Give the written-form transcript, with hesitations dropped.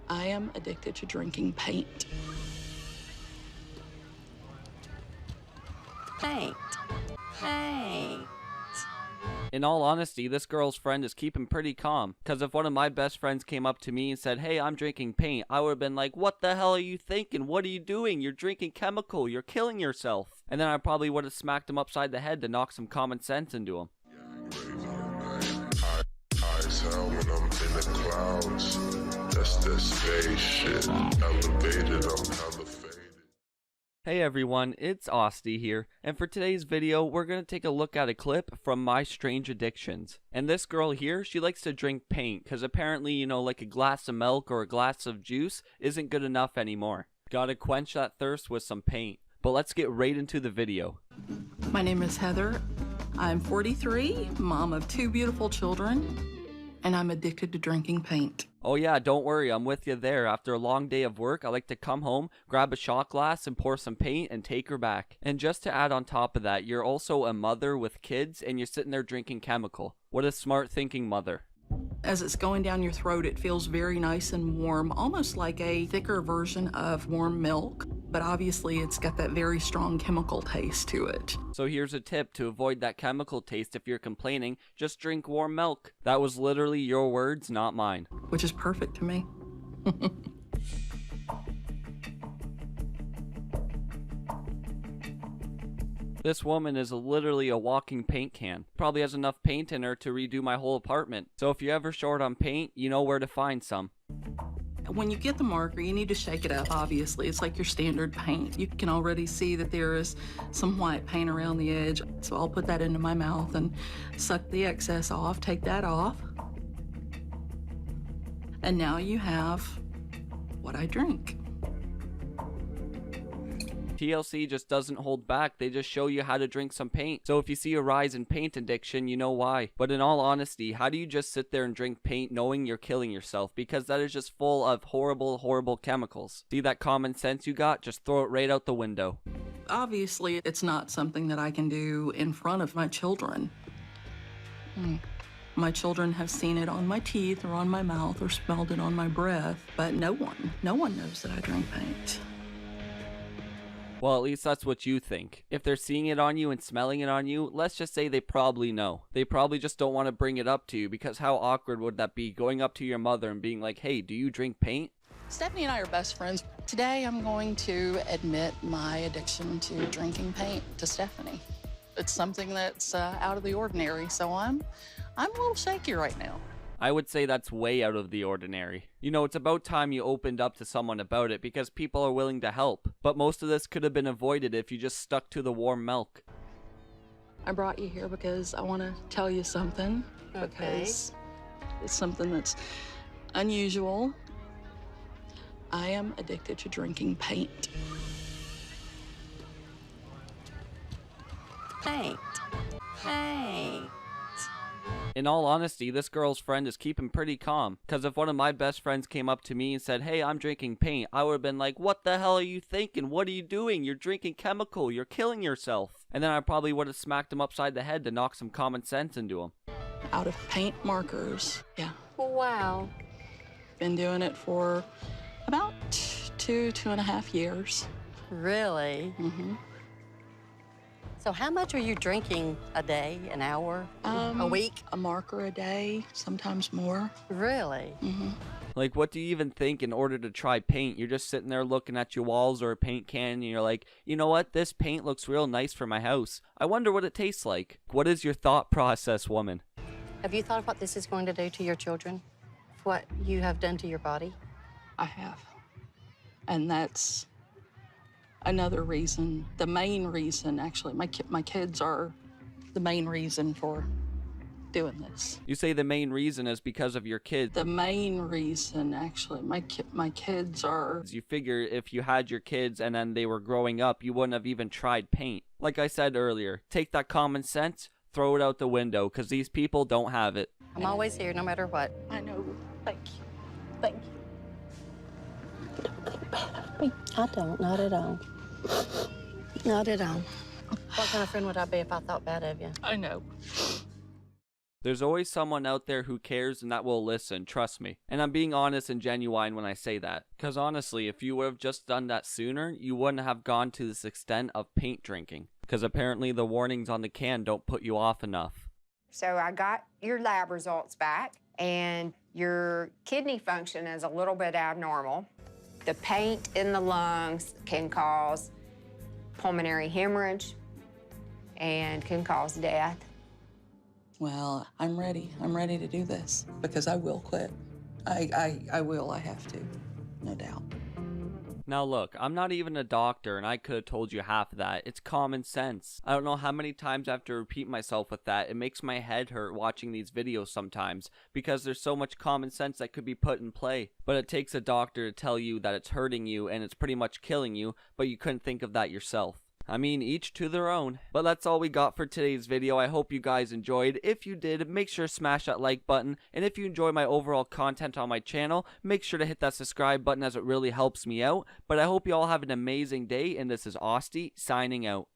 I am addicted to drinking paint. Paint. Paint. In all honesty, this girl's friend is keeping pretty calm. Because if one of my best friends came up to me and said, hey, I'm drinking paint, I would have been like, what the hell are you thinking? What are you doing? You're drinking chemical. You're killing yourself. And then I probably would have smacked him upside the head to knock some common sense into him. High as hell when I'm in the clouds. That's that space shit. Elevated, I'm hella faded. Hey everyone, it's Austy here, and for today's video, we're going to take a look at a clip from My Strange Addictions. And this girl here, she likes to drink paint, because apparently, you know, like a glass of milk or a glass of juice isn't good enough anymore. Gotta quench that thirst with some paint. But let's get right into the video. My name is Heather. I'm 43, mom of 2 beautiful children, and I'm addicted to drinking paint. Oh yeah, don't worry, I'm with you there. After a long day of work, I like to come home, grab a shot glass, and pour some paint and take her back. And just to add on top of that, you're also a mother with kids, and you're sitting there drinking chemical. What a smart thinking mother. As it's going down your throat, it feels very nice and warm, almost like a thicker version of warm milk, but obviously it's got that very strong chemical taste to it. So here's a tip to avoid that chemical taste if you're complaining, just drink warm milk. That was literally your words, not mine. Which is perfect to me. This woman is literally a walking paint can. Probably has enough paint in her to redo my whole apartment. So if you're ever short on paint, you know where to find some. When you get the marker, you need to shake it up, obviously. It's like your standard paint. You can already see that there is some white paint around the edge. So I'll put that into my mouth and suck the excess off, take that off. And now you have what I drink. TLC just doesn't hold back, they just show you how to drink some paint. So if you see a rise in paint addiction, you know why. But in all honesty, how do you just sit there and drink paint knowing you're killing yourself? Because that is just full of horrible, horrible chemicals. See that common sense you got? Just throw it right out the window. Obviously, it's not something that I can do in front of my children. My children have seen it on my teeth or on my mouth or smelled it on my breath, but no one knows that I drink paint. Well, at least that's what you think. If they're seeing it on you and smelling it on you, let's just say they probably know. They probably just don't want to bring it up to you, because how awkward would that be, going up to your mother and being like, hey, do you drink paint? Stephanie and I are best friends. Today I'm going to admit my addiction to drinking paint to Stephanie. It's something that's out of the ordinary, so I'm a little shaky right now. I would say that's way out of the ordinary. You know, it's about time you opened up to someone about it, because people are willing to help. But most of this could have been avoided if you just stuck to the warm milk. I brought you here because I want to tell you something. Okay. Because it's something that's unusual. I am addicted to drinking paint. Paint. Paint. In all honesty, this girl's friend is keeping pretty calm. Because if one of my best friends came up to me and said, hey, I'm drinking paint, I would have been like, what the hell are you thinking? What are you doing? You're drinking chemical. You're killing yourself. And then I probably would have smacked him upside the head to knock some common sense into him. Out of paint markers. Yeah. Wow. Been doing it for about 2.5 years. Really? Mm-hmm. So how much are you drinking a day, an hour, a week? A marker a day, sometimes more. Really? Mm-hmm. Like, what do you even think in order to try paint? You're just sitting there looking at your walls or a paint can, and you're like, you know what? This paint looks real nice for my house. I wonder what it tastes like. What is your thought process, woman? Have you thought of what this is going to do to your children? What you have done to your body? I have. And that's another reason, the main reason, actually. My kids are the main reason for doing this. You say the main reason is because of your kids. The main reason, actually, my kids are... You figure if you had your kids and then they were growing up, you wouldn't have even tried paint. Like I said earlier, take that common sense, throw it out the window, because these people don't have it. I'm always here, no matter what. I know. Thank you. Thank you. I don't, not at all. Not at all. What kind of friend would I be if I thought bad of you? I know. There's always someone out there who cares and that will listen, trust me. And I'm being honest and genuine when I say that. Because honestly, if you would have just done that sooner, you wouldn't have gone to this extent of paint drinking. Because apparently the warnings on the can don't put you off enough. So I got your lab results back, and your kidney function is a little bit abnormal. The paint in the lungs can cause pulmonary hemorrhage and can cause death. Well, I'm ready. I'm ready to do this because I will quit. I will. I have to. No doubt. Now look, I'm not even a doctor and I could have told you half of that. It's common sense. I don't know how many times I have to repeat myself with that. It makes my head hurt watching these videos sometimes because there's so much common sense that could be put in play. But it takes a doctor to tell you that it's hurting you and it's pretty much killing you, but you couldn't think of that yourself. I mean, each to their own. But that's all we got for today's video. I hope you guys enjoyed. If you did, make sure to smash that like button. And if you enjoy my overall content on my channel, make sure to hit that subscribe button as it really helps me out. But I hope you all have an amazing day. And this is Austy signing out.